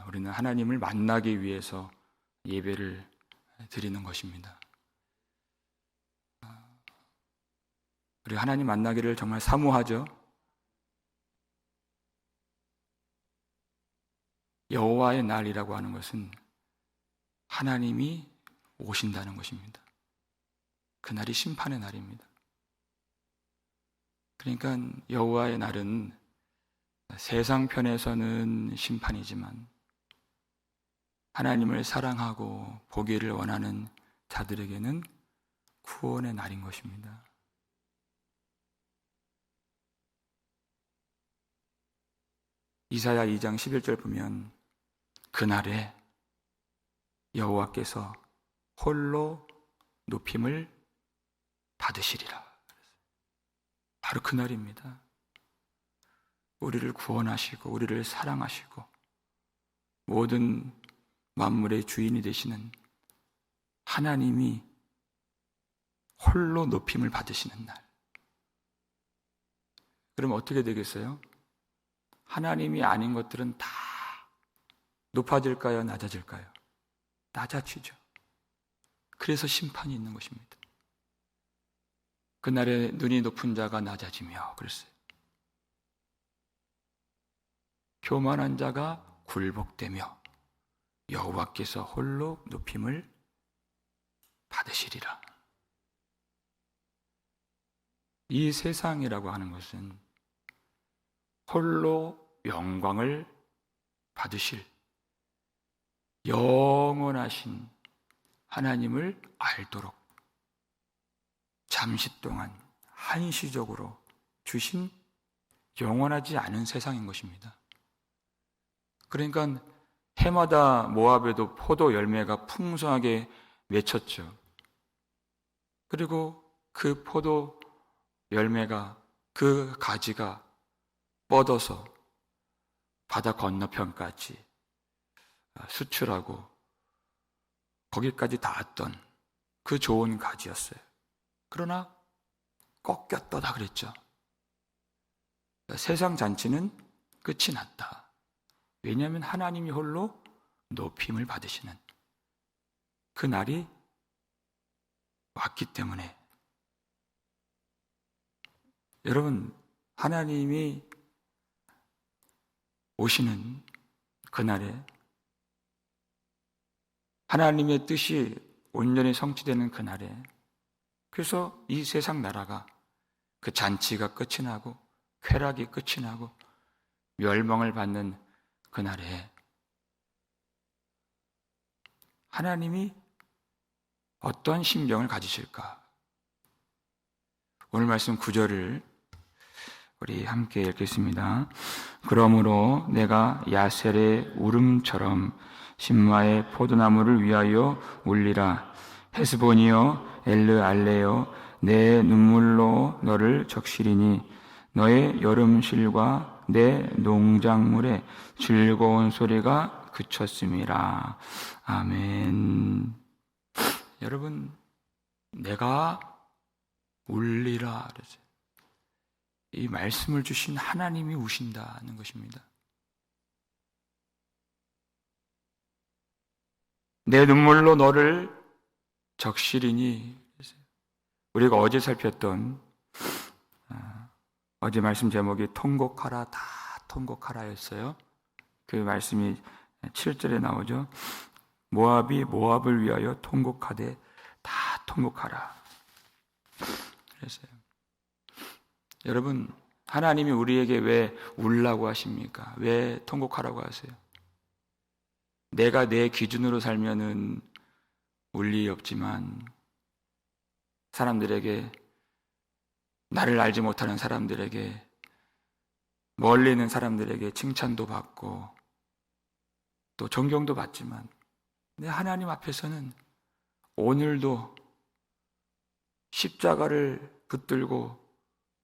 우리는 하나님을 만나기 위해서 예배를 드리는 것입니다. 우리 하나님 만나기를 정말 사모하죠. 여호와의 날이라고 하는 것은 하나님이 오신다는 것입니다. 그날이 심판의 날입니다. 그러니까 여호와의 날은 세상 편에서는 심판이지만 하나님을 사랑하고 보기를 원하는 자들에게는 구원의 날인 것입니다. 이사야 2장 11절 보면 그날에 여호와께서 홀로 높임을 받으시리라. 바로 그날입니다. 우리를 구원하시고 우리를 사랑하시고 모든 만물의 주인이 되시는 하나님이 홀로 높임을 받으시는 날. 그럼 어떻게 되겠어요? 하나님이 아닌 것들은 다 높아질까요? 낮아질까요? 낮아지죠. 그래서 심판이 있는 것입니다. 그날에 눈이 높은 자가 낮아지며 그랬어요. 교만한 자가 굴복되며 여호와께서 홀로 높임을 받으시리라. 이 세상이라고 하는 것은 홀로 영광을 받으실 영원하신 하나님을 알도록 잠시 동안 한시적으로 주신 영원하지 않은 세상인 것입니다. 그러니까 해마다 모압에도 포도 열매가 풍성하게 맺혔죠. 그리고 그 포도 열매가 그 가지가 뻗어서 바다 건너편까지 수출하고 거기까지 닿았던 그 좋은 가지였어요. 그러나 꺾였더라 그랬죠. 세상 잔치는 끝이 났다. 왜냐하면 하나님이 홀로 높임을 받으시는 그 날이 왔기 때문에. 여러분, 하나님이 오시는 그날에 하나님의 뜻이 온전히 성취되는 그날에, 그래서 이 세상 나라가 그 잔치가 끝이 나고 쾌락이 끝이 나고 멸망을 받는 그날에 하나님이 어떤 심정을 가지실까? 오늘 말씀 9절을 우리 함께 읽겠습니다. 그러므로 내가 야셀의 울음처럼 심마의 포도나무를 위하여 울리라. 헤스본이여 엘르알레여 내 눈물로 너를 적시리니 너의 여름실과 내 농작물의 즐거운 소리가 그쳤음이라. 아멘. 여러분, 내가 울리라 그러세요. 이 말씀을 주신 하나님이 우신다는 것입니다. 내 눈물로 너를 적시리니. 우리가 어제 살폈던 어제 말씀 제목이 통곡하라 다 통곡하라였어요. 그 말씀이 7절에 나오죠. 모압이 모압을 위하여 통곡하되 다 통곡하라. 그랬어요. 여러분, 하나님이 우리에게 왜 울라고 하십니까? 왜 통곡하라고 하세요? 내가 내 기준으로 살면은 울 일이 없지만 사람들에게, 나를 알지 못하는 사람들에게, 멀리 있는 사람들에게 칭찬도 받고 또 존경도 받지만 내 하나님 앞에서는 오늘도 십자가를 붙들고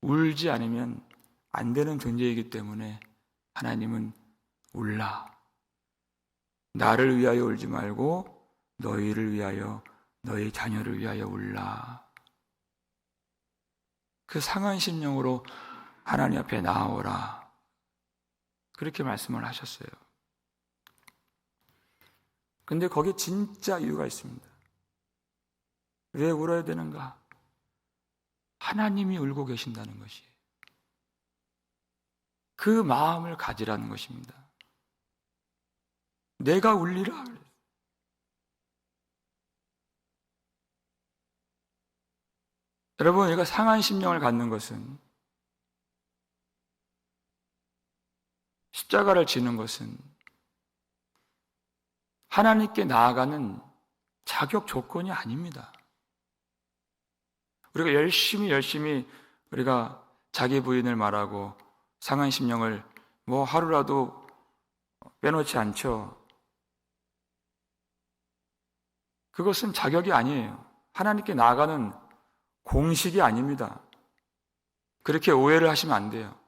울지 않으면 안 되는 존재이기 때문에 하나님은 울라. 나를 위하여 울지 말고 너희를 위하여, 너희 자녀를 위하여 울라. 그 상한 심령으로 하나님 앞에 나아오라. 그렇게 말씀을 하셨어요. 근데 거기에 진짜 이유가 있습니다. 왜 울어야 되는가? 하나님이 울고 계신다는 것이에요. 그 마음을 가지라는 것입니다. 내가 울리라. 여러분, 우리가 상한 심령을 갖는 것은, 십자가를 지는 것은 하나님께 나아가는 자격 조건이 아닙니다. 우리가 열심히 우리가 자기 부인을 말하고 상한 심령을 하루라도 빼놓지 않죠. 그것은 자격이 아니에요. 하나님께 나아가는 공식이 아닙니다. 그렇게 오해를 하시면 안 돼요.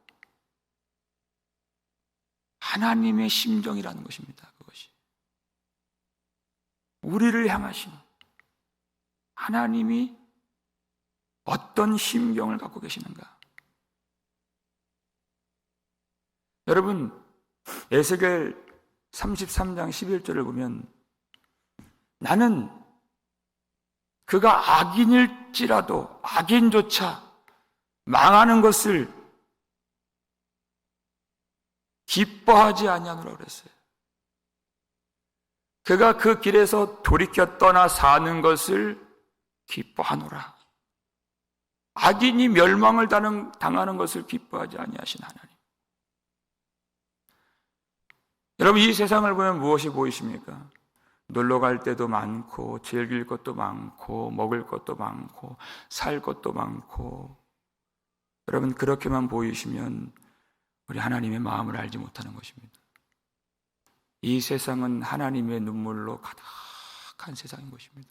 하나님의 심정이라는 것입니다. 그것이. 우리를 향하신 하나님이 어떤 심경을 갖고 계시는가? 여러분, 에스겔 33장 11절을 보면 나는 그가 악인일지라도 악인조차 망하는 것을 기뻐하지 아니하노라 그랬어요. 그가 그 길에서 돌이켜 떠나 사는 것을 기뻐하노라. 악인이 멸망을 당하는 것을 기뻐하지 아니하신 하나님. 여러분, 이 세상을 보면 무엇이 보이십니까? 놀러 갈 때도 많고, 즐길 것도 많고, 먹을 것도 많고, 살 것도 많고. 여러분, 그렇게만 보이시면 우리 하나님의 마음을 알지 못하는 것입니다. 이 세상은 하나님의 눈물로 가득한 세상인 것입니다.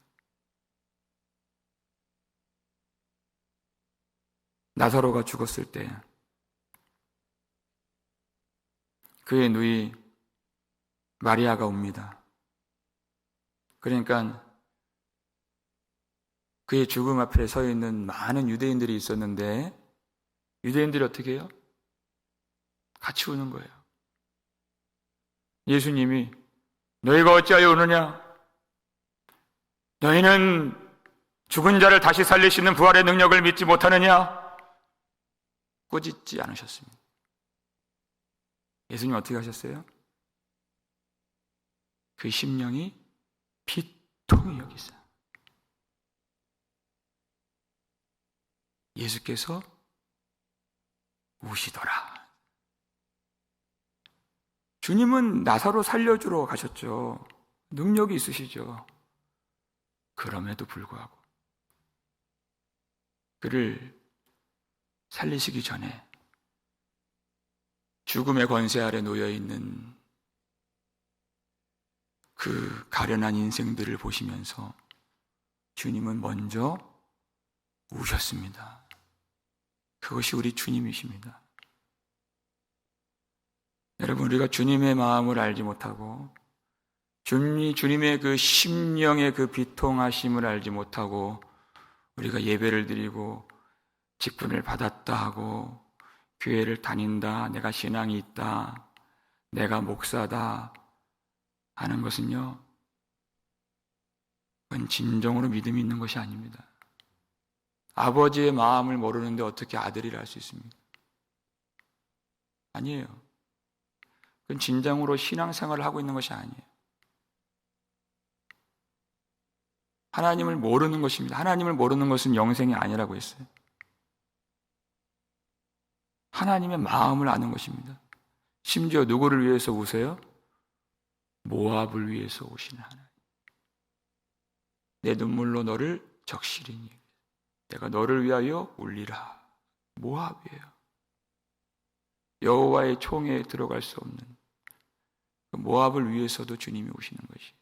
나사로가 죽었을 때 그의 누이 마리아가 옵니다. 그러니까 그의 죽음 앞에 서 있는 많은 유대인들이 있었는데 유대인들이 어떻게 해요? 같이 우는 거예요. 예수님이 너희가 어찌하여 우느냐? 너희는 죽은 자를 다시 살리시는 부활의 능력을 믿지 못하느냐? 꾸짖지 않으셨습니다. 예수님 어떻게 하셨어요? 그 심령이 비통히 여기사 예수께서 우시더라. 주님은 나사로 살려주러 가셨죠. 능력이 있으시죠. 그럼에도 불구하고 그를 살리시기 전에 죽음의 권세 아래 놓여있는 그 가련한 인생들을 보시면서 주님은 먼저 우셨습니다. 그것이 우리 주님이십니다. 여러분, 우리가 주님의 마음을 알지 못하고 주님의 그 심령의 그 비통하심을 알지 못하고 우리가 예배를 드리고 직분을 받았다 하고 교회를 다닌다, 내가 신앙이 있다, 내가 목사다 하는 것은요, 그건 진정으로 믿음이 있는 것이 아닙니다. 아버지의 마음을 모르는데 어떻게 아들이라 할 수 있습니까? 아니에요. 그건 진정으로 신앙생활을 하고 있는 것이 아니에요. 하나님을 모르는 것입니다. 하나님을 모르는 것은 영생이 아니라고 했어요. 하나님의 마음을 아는 것입니다. 심지어 누구를 위해서 우세요? 모압을 위해서 우시는 하나님. 내 눈물로 너를 적시리니 내가 너를 위하여 울리라. 모압이에요. 여호와의 총회에 들어갈 수 없는 그 모압을 위해서도 주님이 오시는 것이.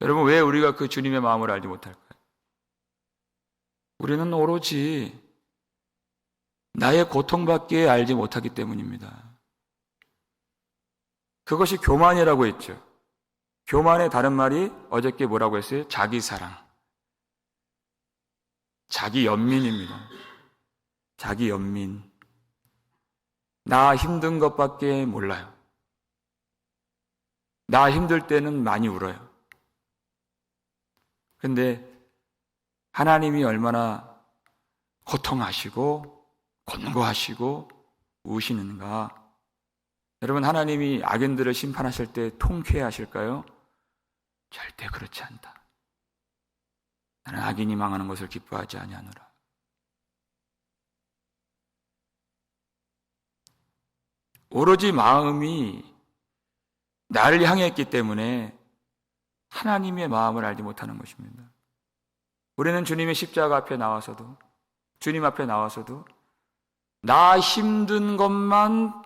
여러분, 왜 우리가 그 주님의 마음을 알지 못할까요? 우리는 오로지 나의 고통밖에 알지 못하기 때문입니다. 그것이 교만이라고 했죠. 교만의 다른 말이 어저께 뭐라고 했어요? 자기 사랑. 자기 연민입니다. 자기 연민. 나 힘든 것밖에 몰라요. 나 힘들 때는 많이 울어요. 근데 하나님이 얼마나 고통하시고 권고하시고 우시는가. 여러분, 하나님이 악인들을 심판하실 때 통쾌하실까요? 절대 그렇지 않다. 나는 악인이 망하는 것을 기뻐하지 아니하노라. 오로지 마음이 나를 향했기 때문에 하나님의 마음을 알지 못하는 것입니다. 우리는 주님의 십자가 앞에 나와서도, 주님 앞에 나와서도 나 힘든 것만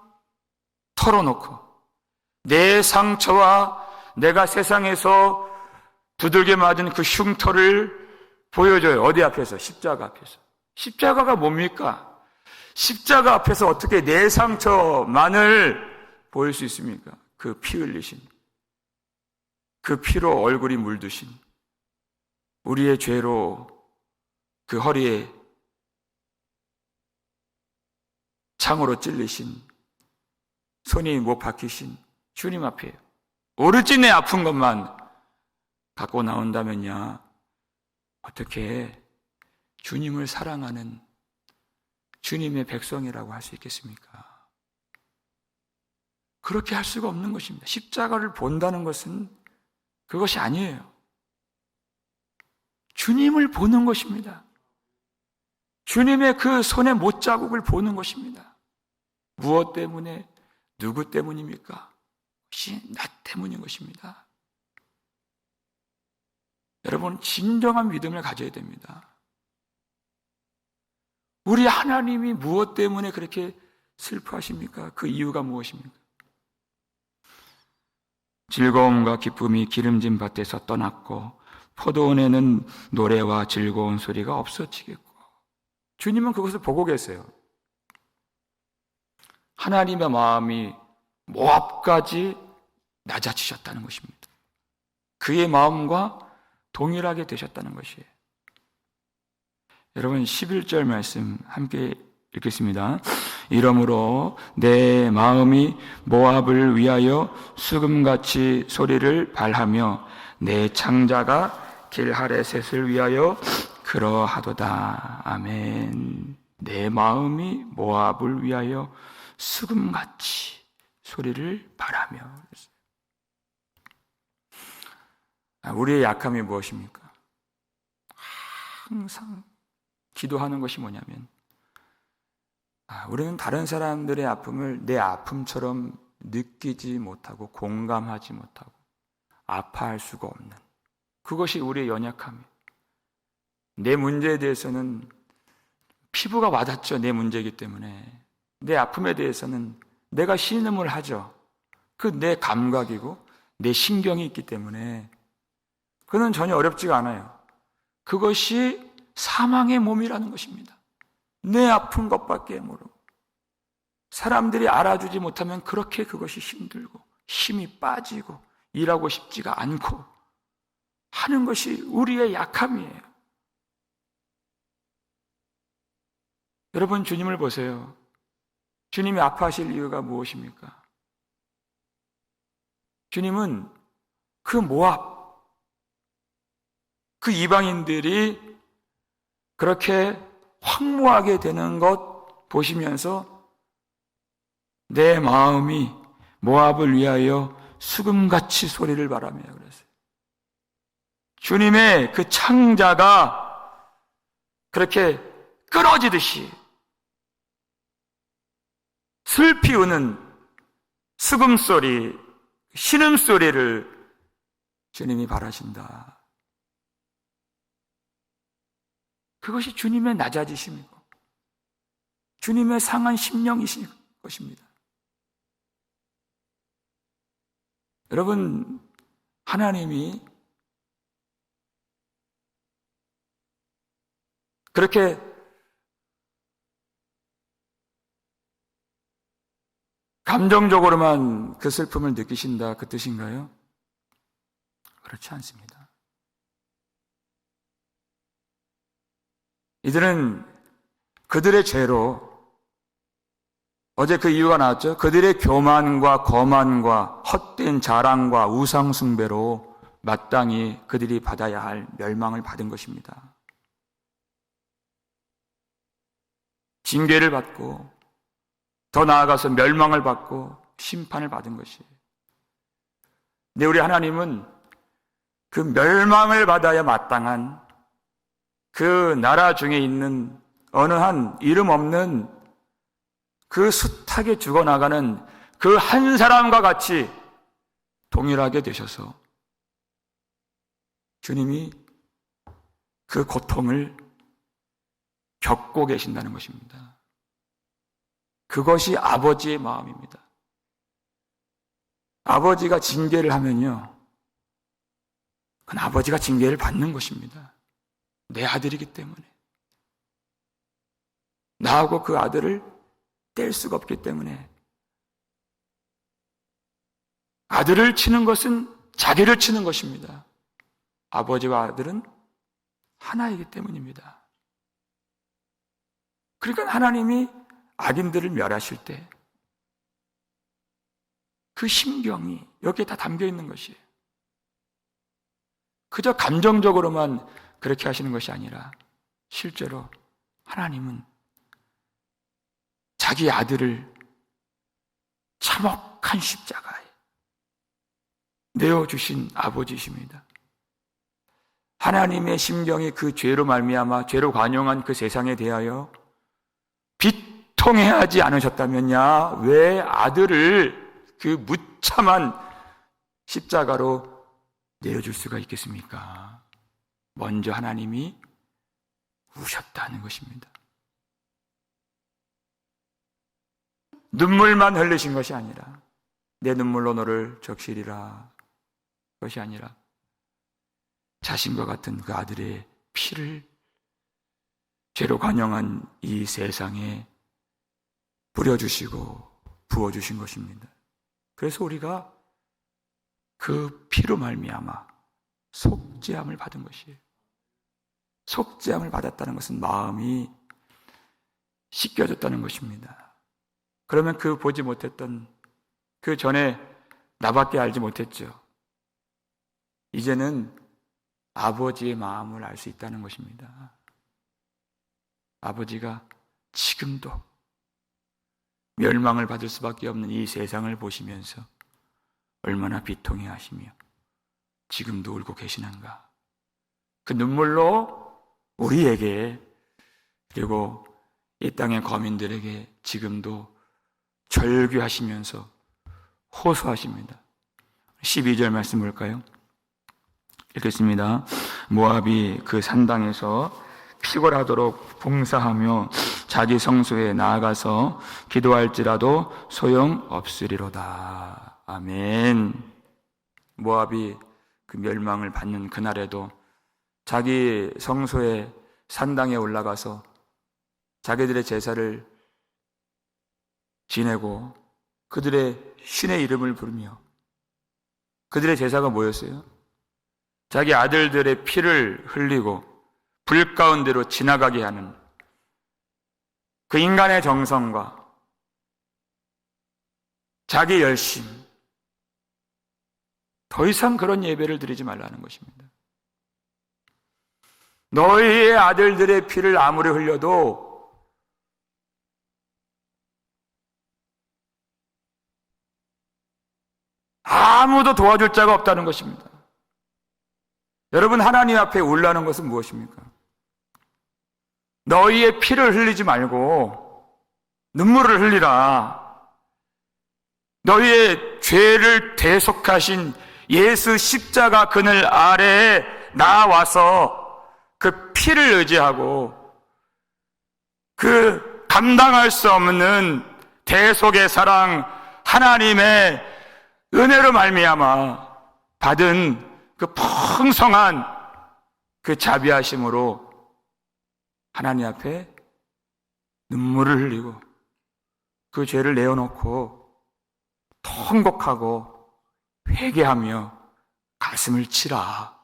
털어놓고 내 상처와 내가 세상에서 두들겨 맞은 그 흉터를 보여줘요. 어디 앞에서? 십자가 앞에서. 십자가가 뭡니까? 십자가 앞에서 어떻게 내 상처만을 보일 수 있습니까? 그 피 흘리신, 그 피로 얼굴이 물드신, 우리의 죄로 그 허리에 창으로 찔리신, 손이 못 박히신 주님 앞에 오로지 내 아픈 것만 갖고 나온다면야 어떻게 주님을 사랑하는 주님의 백성이라고 할 수 있겠습니까? 그렇게 할 수가 없는 것입니다. 십자가를 본다는 것은 그것이 아니에요. 주님을 보는 것입니다. 주님의 그 손의 못자국을 보는 것입니다. 무엇 때문에, 누구 때문입니까? 그것이 나 때문인 것입니다. 여러분, 진정한 믿음을 가져야 됩니다. 우리 하나님이 무엇 때문에 그렇게 슬퍼하십니까? 그 이유가 무엇입니까? 즐거움과 기쁨이 기름진 밭에서 떠났고 포도원에는 노래와 즐거운 소리가 없어지겠고. 주님은 그것을 보고 계세요. 하나님의 마음이 모압까지 낮아지셨다는 것입니다. 그의 마음과 동일하게 되셨다는 것이에요. 여러분, 11절 말씀 함께 읽겠습니다. 이러므로 내 마음이 모압을 위하여 수금같이 소리를 발하며 내 창자가 길하레셋을 위하여 그러하도다. 아멘. 내 마음이 모압을 위하여 수금같이 소리를 발하며. 우리의 약함이 무엇입니까? 항상 기도하는 것이 뭐냐면, 우리는 다른 사람들의 아픔을 내 아픔처럼 느끼지 못하고 공감하지 못하고 아파할 수가 없는, 그것이 우리의 연약함이에요. 내 문제에 대해서는 피부가 와닿죠. 내 문제이기 때문에. 내 아픔에 대해서는 내가 신음을 하죠. 그 내 감각이고 내 신경이 있기 때문에 그는 전혀 어렵지가 않아요. 그것이 사망의 몸이라는 것입니다. 내 아픈 것밖에 모르고 사람들이 알아주지 못하면 그렇게 그것이 힘들고 힘이 빠지고 일하고 싶지가 않고 하는 것이 우리의 약함이에요. 여러분, 주님을 보세요. 주님이 아파하실 이유가 무엇입니까? 주님은 그 모압, 그 이방인들이 그렇게 황무하게 되는 것 보시면서 내 마음이 모압을 위하여 수금같이 소리를 바라며 그랬어요. 주님의 그 창자가 그렇게 끊어지듯이 슬피 우는 수금소리, 신음소리를 주님이 바라신다. 그것이 주님의 낮아지심이고 주님의 상한 심령이신 것입니다. 여러분, 하나님이 그렇게 감정적으로만 그 슬픔을 느끼신다, 그 뜻인가요? 그렇지 않습니다. 이들은 그들의 죄로 어제 그 이유가 나왔죠. 그들의 교만과 거만과 헛된 자랑과 우상숭배로 마땅히 그들이 받아야 할 멸망을 받은 것입니다. 징계를 받고 더 나아가서 멸망을 받고 심판을 받은 것이에요. 근데 우리 하나님은 그 멸망을 받아야 마땅한 그 나라 중에 있는 어느 한 이름 없는 그 숱하게 죽어나가는 그 한 사람과 같이 동일하게 되셔서 주님이 그 고통을 겪고 계신다는 것입니다. 그것이 아버지의 마음입니다. 아버지가 징계를 하면요, 그건 아버지가 징계를 받는 것입니다. 내 아들이기 때문에. 나하고 그 아들을 뗄 수가 없기 때문에. 아들을 치는 것은 자기를 치는 것입니다. 아버지와 아들은 하나이기 때문입니다. 그러니까 하나님이 악인들을 멸하실 때 그 심경이 여기에 다 담겨 있는 것이에요. 그저 감정적으로만 그렇게 하시는 것이 아니라 실제로 하나님은 자기 아들을 참혹한 십자가에 내어주신 아버지이십니다. 하나님의 심경이 그 죄로 말미암아 죄로 관용한 그 세상에 대하여 비통해하지 않으셨다면야 왜 아들을 그 무참한 십자가로 내어줄 수가 있겠습니까? 먼저 하나님이 우셨다는 것입니다. 눈물만 흘리신 것이 아니라 내 눈물로 너를 적시리라 것이 아니라 자신과 같은 그 아들의 피를 죄로 관영한 이 세상에 뿌려주시고 부어주신 것입니다. 그래서 우리가 그 피로 말미암아 속죄함을 받은 것이에요. 속죄함을 받았다는 것은 마음이 씻겨졌다는 것입니다. 그러면 그 보지 못했던 그 전에 나밖에 알지 못했죠. 이제는 아버지의 마음을 알 수 있다는 것입니다. 아버지가 지금도 멸망을 받을 수밖에 없는 이 세상을 보시면서 얼마나 비통해 하시며 지금도 울고 계시는가. 그 눈물로 우리에게 그리고 이 땅의 거민들에게 지금도 절규하시면서 호소하십니다. 12절 말씀 볼까요? 읽겠습니다. 모압이 그 산당에서 피골하도록 봉사하며 자기 성소에 나아가서 기도할지라도 소용없으리로다. 아멘. 모압이 그 멸망을 받는 그날에도 자기 성소에 산당에 올라가서 자기들의 제사를 지내고 그들의 신의 이름을 부르며 그들의 제사가 뭐였어요? 자기 아들들의 피를 흘리고 불 가운데로 지나가게 하는 그 인간의 정성과 자기 열심, 더 이상 그런 예배를 드리지 말라는 것입니다. 너희의 아들들의 피를 아무리 흘려도 아무도 도와줄 자가 없다는 것입니다. 여러분, 하나님 앞에 울라는 것은 무엇입니까? 너희의 피를 흘리지 말고 눈물을 흘리라. 너희의 죄를 대속하신 예수 십자가 그늘 아래에 나와서 그 피를 의지하고 그 감당할 수 없는 대속의 사랑, 하나님의 은혜로 말미암아 받은 그 풍성한 그 자비하심으로 하나님 앞에 눈물을 흘리고 그 죄를 내어놓고 통곡하고 회개하며 가슴을 치라.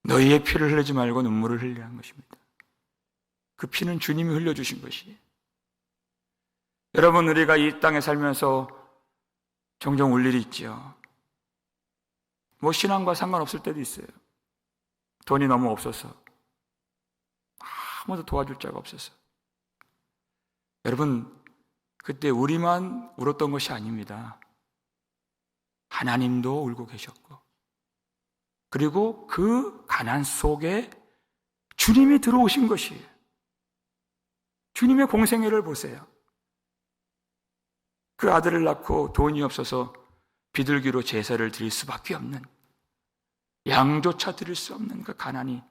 너희의 피를 흘리지 말고 눈물을 흘리라는 것입니다. 그 피는 주님이 흘려주신 것이에요. 여러분, 우리가 이 땅에 살면서 종종 울 일이 있지요. 뭐 신앙과 상관없을 때도 있어요. 돈이 너무 없어서, 아무도 도와줄 자가 없어서. 여러분, 그때 우리만 울었던 것이 아닙니다. 하나님도 울고 계셨고, 그리고 그 가난 속에 주님이 들어오신 것이에요. 주님의 공생애를 보세요. 그 아들을 낳고 돈이 없어서 비둘기로 제사를 드릴 수밖에 없는, 양조차 드릴 수 없는 그 가난이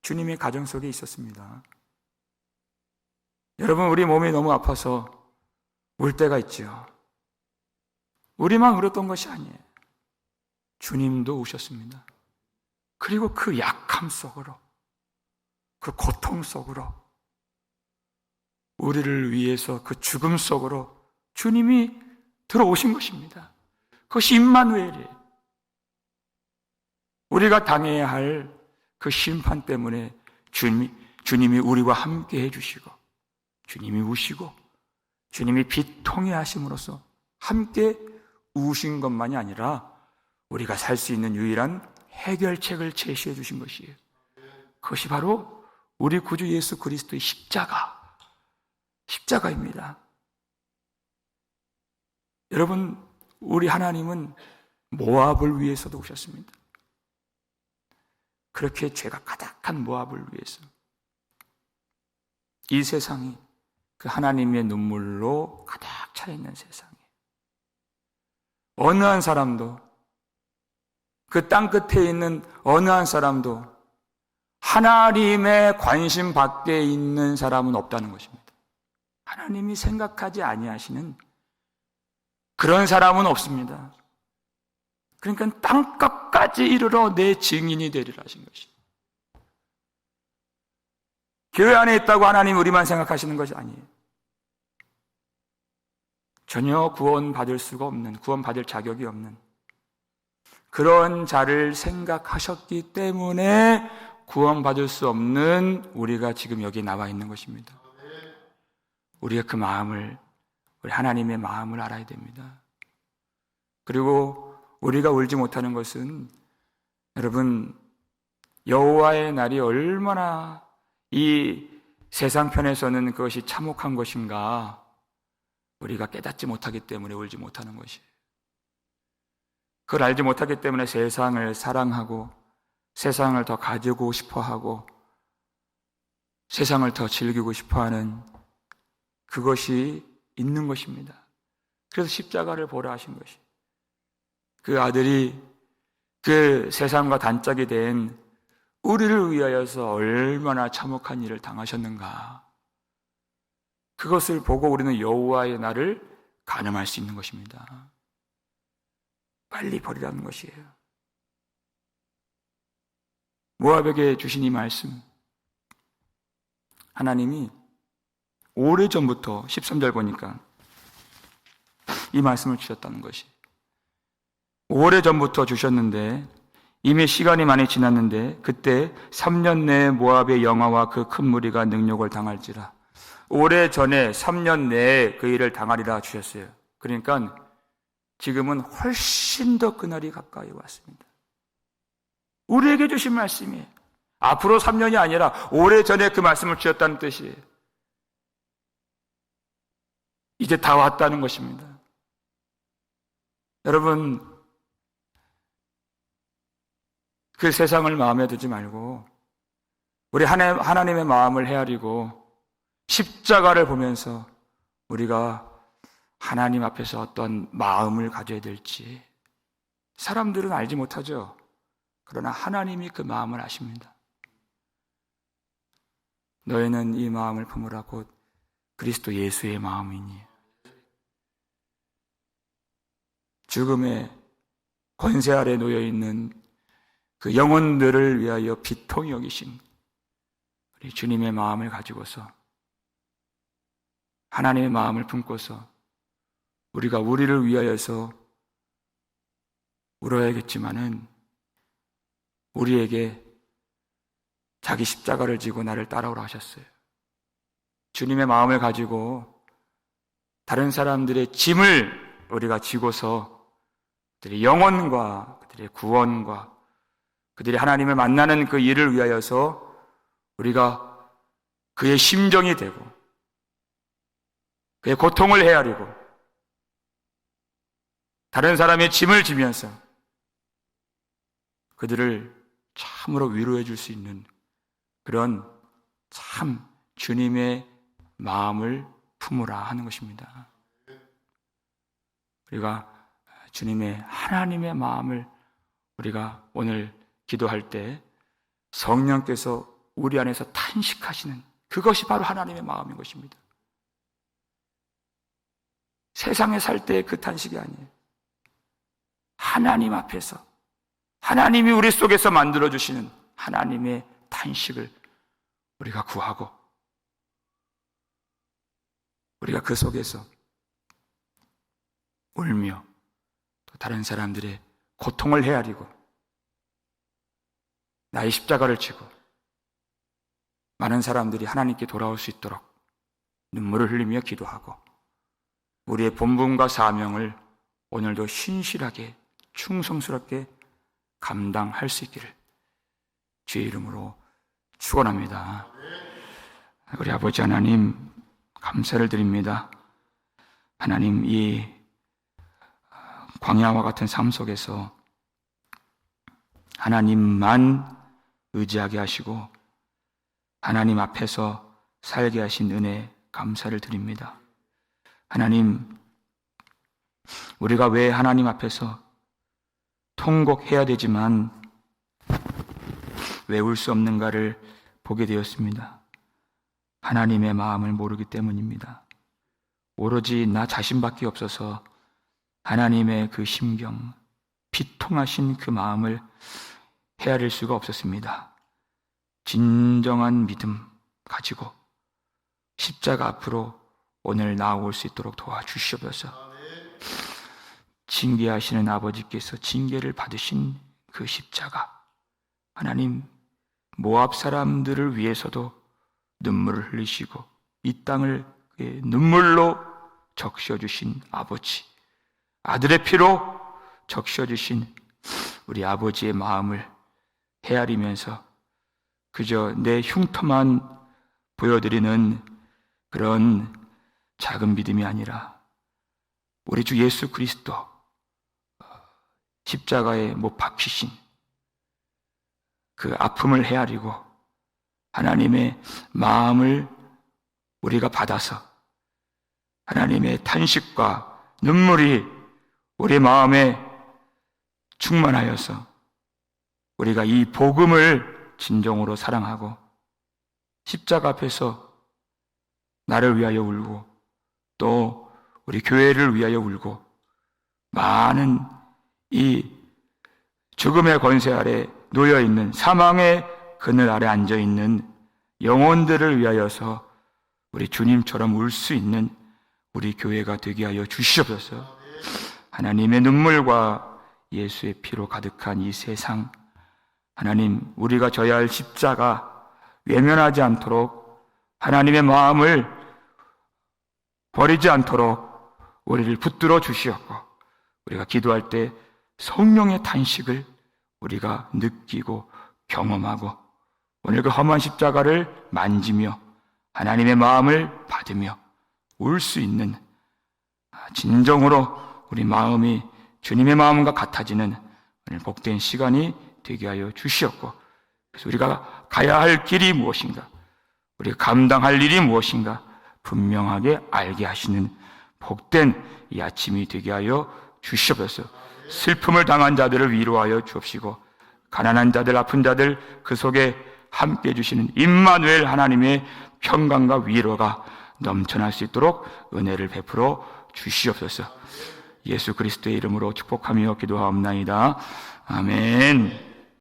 주님의 가정 속에 있었습니다. 여러분, 우리 몸이 너무 아파서 울 때가 있죠. 우리만 울었던 것이 아니에요. 주님도 우셨습니다. 그리고 그 약함 속으로, 그 고통 속으로, 우리를 위해서 그 죽음 속으로 주님이 들어오신 것입니다. 그것이 임마누엘이에요. 우리가 당해야 할 그 심판 때문에 주님이 우리와 함께 해주시고, 주님이 우시고, 주님이 비통해 하심으로써 함께 우신 것만이 아니라 우리가 살 수 있는 유일한 해결책을 제시해 주신 것이에요. 그것이 바로 우리 구주 예수 그리스도의 십자가입니다. 여러분, 우리 하나님은 모압을 위해서도 오셨습니다. 그렇게 죄가 가득한 모압을 위해서. 이 세상이 그 하나님의 눈물로 가득 차 있는 세상에 어느 한 사람도, 그 땅끝에 있는 어느 한 사람도 하나님의 관심 밖에 있는 사람은 없다는 것입니다. 하나님이 생각하지 아니하시는 그런 사람은 없습니다. 그러니까 땅끝까지 이르러 내 증인이 되리라 하신 것입니다. 교회 안에 있다고 하나님 우리만 생각하시는 것이 아니에요. 전혀 구원받을 수가 없는, 구원받을 자격이 없는 그런 자를 생각하셨기 때문에 구원받을 수 없는 우리가 지금 여기 나와 있는 것입니다. 우리가 그 마음을, 우리 하나님의 마음을 알아야 됩니다. 그리고 우리가 울지 못하는 것은, 여러분, 여호와의 날이 얼마나 이 세상편에서는 그것이 참혹한 것인가 우리가 깨닫지 못하기 때문에 울지 못하는 것이에요. 그걸 알지 못하기 때문에 세상을 사랑하고 세상을 더 가지고 싶어하고 세상을 더 즐기고 싶어하는 그것이 있는 것입니다. 그래서 십자가를 보라 하신 것이, 그 아들이 그 세상과 단짝이 된 우리를 위하여서 얼마나 참혹한 일을 당하셨는가, 그것을 보고 우리는 여호와의 날을 가늠할 수 있는 것입니다. 빨리 버리라는 것이에요. 모압에게 주신 이 말씀, 하나님이 오래전부터 13절 보니까 이 말씀을 주셨다는 것이, 오래전부터 주셨는데 이미 시간이 많이 지났는데 그때 3년 내에 모압의 영화와 그 큰 무리가 능욕을 당할지라. 오래전에 3년 내에 그 일을 당하리라 주셨어요. 그러니까 지금은 훨씬 더 그날이 가까이 왔습니다. 우리에게 주신 말씀이에요. 앞으로 3년이 아니라 오래전에 그 말씀을 주셨다는 뜻이에요. 이제 다 왔다는 것입니다. 여러분, 그 세상을 마음에 두지 말고 우리 하나님의 마음을 헤아리고 십자가를 보면서 우리가 하나님 앞에서 어떤 마음을 가져야 될지 사람들은 알지 못하죠. 그러나 하나님이 그 마음을 아십니다. 너희는 이 마음을 품으라 곧 그리스도 예수의 마음이니. 죽음의 권세 아래 놓여있는 그 영혼들을 위하여 비통히 여기신 우리 주님의 마음을 가지고서, 하나님의 마음을 품고서 우리가 우리를 위하여서 울어야겠지만은 우리에게 자기 십자가를 지고 나를 따라오라 하셨어요. 주님의 마음을 가지고 다른 사람들의 짐을 우리가 지고서 그들의 영혼과 그들의 구원과 그들이 하나님을 만나는 그 일을 위하여서 우리가 그의 심정이 되고 그의 고통을 헤아리고 다른 사람의 짐을 지면서 그들을 참으로 위로해 줄 수 있는 그런 참 주님의 마음을 품으라 하는 것입니다. 우리가 주님의 하나님의 마음을 우리가 오늘 기도할 때 성령께서 우리 안에서 탄식하시는 그것이 바로 하나님의 마음인 것입니다. 세상에 살 때의 그 탄식이 아니에요. 하나님 앞에서 하나님이 우리 속에서 만들어주시는 하나님의 탄식을 우리가 구하고 우리가 그 속에서 울며 또 다른 사람들의 고통을 헤아리고 나의 십자가를 지고 많은 사람들이 하나님께 돌아올 수 있도록 눈물을 흘리며 기도하고 우리의 본분과 사명을 오늘도 신실하게 충성스럽게 감당할 수 있기를 주의 이름으로 축원합니다. 우리 아버지 하나님 감사를 드립니다. 하나님 이 광야와 같은 삶 속에서 하나님만 의지하게 하시고 하나님 앞에서 살게 하신 은혜 감사를 드립니다. 하나님, 우리가 왜 하나님 앞에서 통곡해야 되지만 왜 울 수 없는가를 보게 되었습니다. 하나님의 마음을 모르기 때문입니다. 오로지 나 자신밖에 없어서 하나님의 그 심경, 비통하신 그 마음을 헤아릴 수가 없었습니다. 진정한 믿음 가지고 십자가 앞으로 오늘 나아올 수 있도록 도와주시옵소서. 징계하시는 아버지께서 징계를 받으신 그 십자가, 하나님 모압 사람들을 위해서도 눈물을 흘리시고 이 땅을 눈물로 적셔주신 아버지, 아들의 피로 적셔주신 우리 아버지의 마음을 헤아리면서 그저 내 흉터만 보여드리는 그런 작은 믿음이 아니라 우리 주 예수 그리스도 십자가에 못 박히신 그 아픔을 헤아리고 하나님의 마음을 우리가 받아서 하나님의 탄식과 눈물이 우리 마음에 충만하여서 우리가 이 복음을 진정으로 사랑하고 십자가 앞에서 나를 위하여 울고 또 우리 교회를 위하여 울고 많은 이 죽음의 권세 아래 놓여있는 사망의 그늘 아래 앉아있는 영혼들을 위하여서 우리 주님처럼 울 수 있는 우리 교회가 되게 하여 주시옵소서. 하나님의 눈물과 예수의 피로 가득한 이 세상, 하나님 우리가 져야 할 십자가 외면하지 않도록 하나님의 마음을 버리지 않도록 우리를 붙들어 주시옵고 우리가 기도할 때 성령의 탄식을 우리가 느끼고 경험하고 오늘 그 험한 십자가를 만지며 하나님의 마음을 받으며 울 수 있는 진정으로 우리 마음이 주님의 마음과 같아지는 오늘 복된 시간이 되게 하여 주시옵고 그래서 우리가 가야 할 길이 무엇인가, 우리가 감당할 일이 무엇인가 분명하게 알게 하시는 복된 이 아침이 되게 하여 주시옵소서. 슬픔을 당한 자들을 위로하여 주옵시고 가난한 자들, 아픈 자들 그 속에 함께 해주시는 임마누엘 하나님의 평강과 위로가 넘쳐날 수 있도록 은혜를 베풀어 주시옵소서. 예수 그리스도의 이름으로 축복하며 기도하옵나이다. 아멘.